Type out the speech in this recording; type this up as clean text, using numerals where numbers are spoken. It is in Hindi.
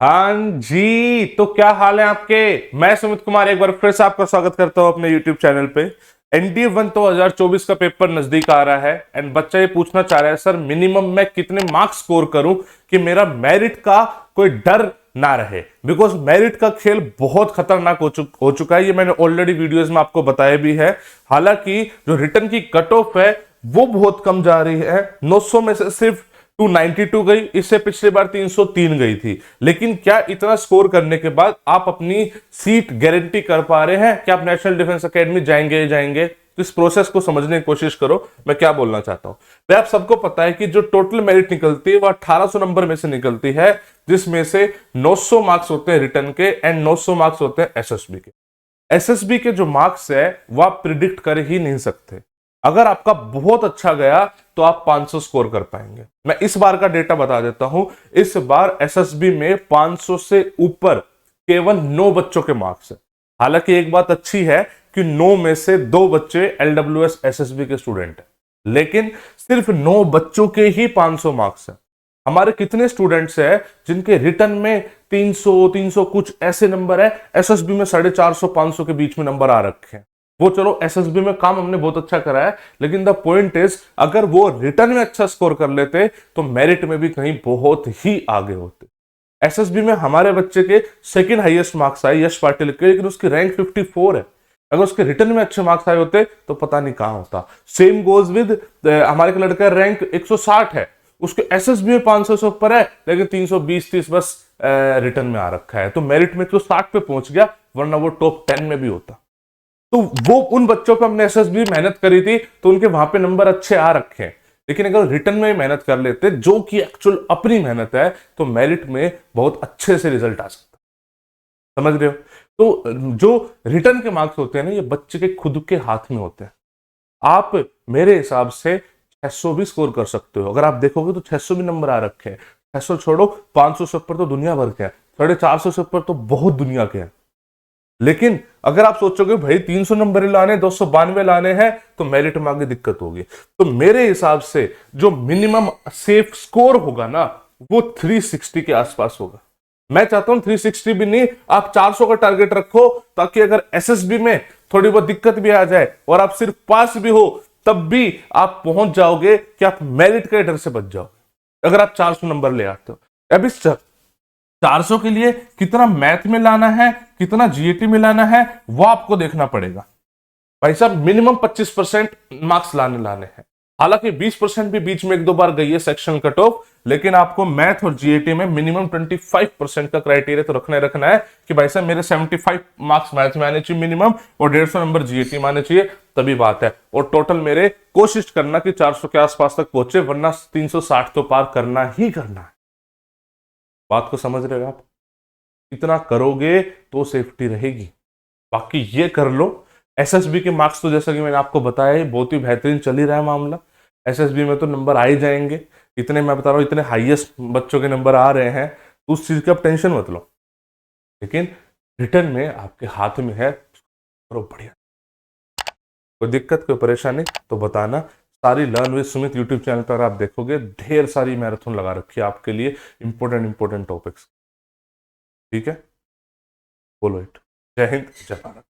हाँ जी, तो क्या हाल है आपके। मैं सुमित कुमार एक बार फिर से आपका स्वागत करता हूं अपने YouTube चैनल पे। एनडीए 1 तो 2024 का पेपर नजदीक आ रहा है एंड बच्चा ये पूछना चाह रहा है, सर मिनिमम मैं कितने मार्क्स स्कोर करूं कि मेरा मेरिट का कोई डर ना रहे। बिकॉज मेरिट का खेल बहुत खतरनाक हो चुका है, ये मैंने ऑलरेडी वीडियोस में आपको बताया भी है। हालांकि जो रिटर्न की कट ऑफ है वो बहुत कम जा रही है, 900 में से सिर्फ 292 गई, इससे पिछली बार 303 गई थी। लेकिन क्या इतना स्कोर करने के बाद आप अपनी सीट गारंटी कर पा रहे हैं कि आप नेशनल डिफेंस एकेडमी जाएंगे? तो इस प्रोसेस को समझने की कोशिश करो, मैं क्या बोलना चाहता हूं। तो आप सबको पता है कि जो टोटल मेरिट निकलती है वो 1800 नंबर में से निकलती है, जिसमें से 900 मार्क्स होते हैं रिटर्न के एंड 900 मार्क्स होते हैं एसएसबी के। एसएसबी के जो मार्क्स है वो आप प्रिडिक्ट कर ही नहीं सकते। अगर आपका बहुत अच्छा गया तो आप 500 स्कोर कर पाएंगे। मैं इस बार का डेटा बता देता हूं। इस बार एसएसबी में 500 से ऊपर केवल 9 बच्चों के मार्क्स है। हालांकि एक बात अच्छी है कि 9 में से 2 बच्चे एलडब्ल्यूएस एसएसबी के स्टूडेंट हैं, लेकिन सिर्फ 9 बच्चों के ही 500 मार्क्स है। हमारे कितने स्टूडेंट्स हैं जिनके रिटर्न में 300 कुछ ऐसे नंबर है, एसएसबी में 450 500 के बीच में नंबर आ रखे हैं। वो चलो एसएसबी में काम हमने बहुत अच्छा करा है, लेकिन द पॉइंट इज अगर वो रिटर्न में अच्छा स्कोर कर लेते तो मेरिट में भी कहीं बहुत ही आगे होते। एसएसबी में हमारे बच्चे के सेकंड हाईएस्ट मार्क्स आए यश पाटिल के, लेकिन उसकी रैंक 54 है। अगर उसके रिटर्न में अच्छे मार्क्स आए होते तो पता नहीं कहां होता। सेम गोज विद हमारे का लड़का रैंक 160 है, उसके एसएसबी में 500 से ऊपर है, लेकिन 320-30 बस रिटर्न में आ रखा है। तो मेरिट में 160 पे पहुंच गया, वरना वो टॉप 10 में भी होता। तो वो उन बच्चों पे हमने एसएसबी मेहनत करी थी तो उनके वहां पे नंबर अच्छे आ रखे हैं। लेकिन अगर रिटर्न में मेहनत कर लेते जो कि एक्चुअल अपनी मेहनत है, तो मेरिट में बहुत अच्छे से रिजल्ट आ सकता। समझ रहे हो? तो जो रिटर्न के मार्क्स होते हैं ना, ये बच्चे के खुद के हाथ में होते हैं। आप मेरे हिसाब से 600 भी स्कोर कर सकते हो। अगर आप देखोगे तो 600 भी नंबर आ रखे हैं। 600 छोड़ो, 500 से ऊपर तो दुनिया भर के हैं, 450 से ऊपर तो बहुत दुनिया के हैं। लेकिन अगर आप सोचोगे भाई 300 नंबर लाने, 292 लाने हैं, तो मेरिट में आगे दिक्कत होगी। तो मेरे हिसाब से जो मिनिमम सेफ स्कोर होगा ना, वो 360 के आसपास होगा। मैं चाहता हूं 360 भी नहीं, आप 400 का टारगेट रखो, ताकि अगर एसएसबी में थोड़ी बहुत दिक्कत भी आ जाए और आप सिर्फ पास भी हो, तब भी आप पहुंच जाओगे कि आप मेरिट के डर से बच जाओगे अगर आप 400 नंबर ले आते हो। अब इस 400 के लिए कितना मैथ में लाना है, कितना जीएटी में लाना है, वो आपको देखना पड़ेगा। भाई साहब मिनिमम 25% मार्क्स लाने लाने हैं। हालांकि 20% भी बीच में एक दो बार गई है सेक्शन कट ऑफ, लेकिन आपको मैथ और जीएटी में मिनिमम 25% का क्राइटेरिया तो रखना है कि भाई साहब मेरे 75 मार्क्स मैथ में आने चाहिए मिनिमम, और 150 नंबर जीएटी में आने चाहिए, तभी बात है। और टोटल मेरे कोशिश करना कि 400 के आसपास तक पहुंचे, वरना 360 तो पार करना ही करना है। बात को समझ रहे हो आप? इतना करोगे तो सेफ्टी रहेगी। बाकी ये कर लो। एसएसबी के मार्क्स तो जैसा कि मैंने आपको बताया बहुत ही बेहतरीन चल ही रहा है मामला। एसएसबी में तो नंबर आ ही जाएंगे, इतने मैं बता रहा हूँ, इतने हाईएस्ट बच्चों के नंबर आ रहे हैं, तो उस चीज की आप टेंशन मत लो। लेकिन रिटर्न में आपके हाथ में है, करो बढ़िया। कोई दिक्कत कोई परेशानी तो बताना। सारी learn with Sumit YouTube channel पर आप देखोगे, ढेर सारी मैराथन लगा रखी है आपके लिए, इंपॉर्टेंट टॉपिक्स। ठीक है, बोलो इट। जय हिंद, जय भारत।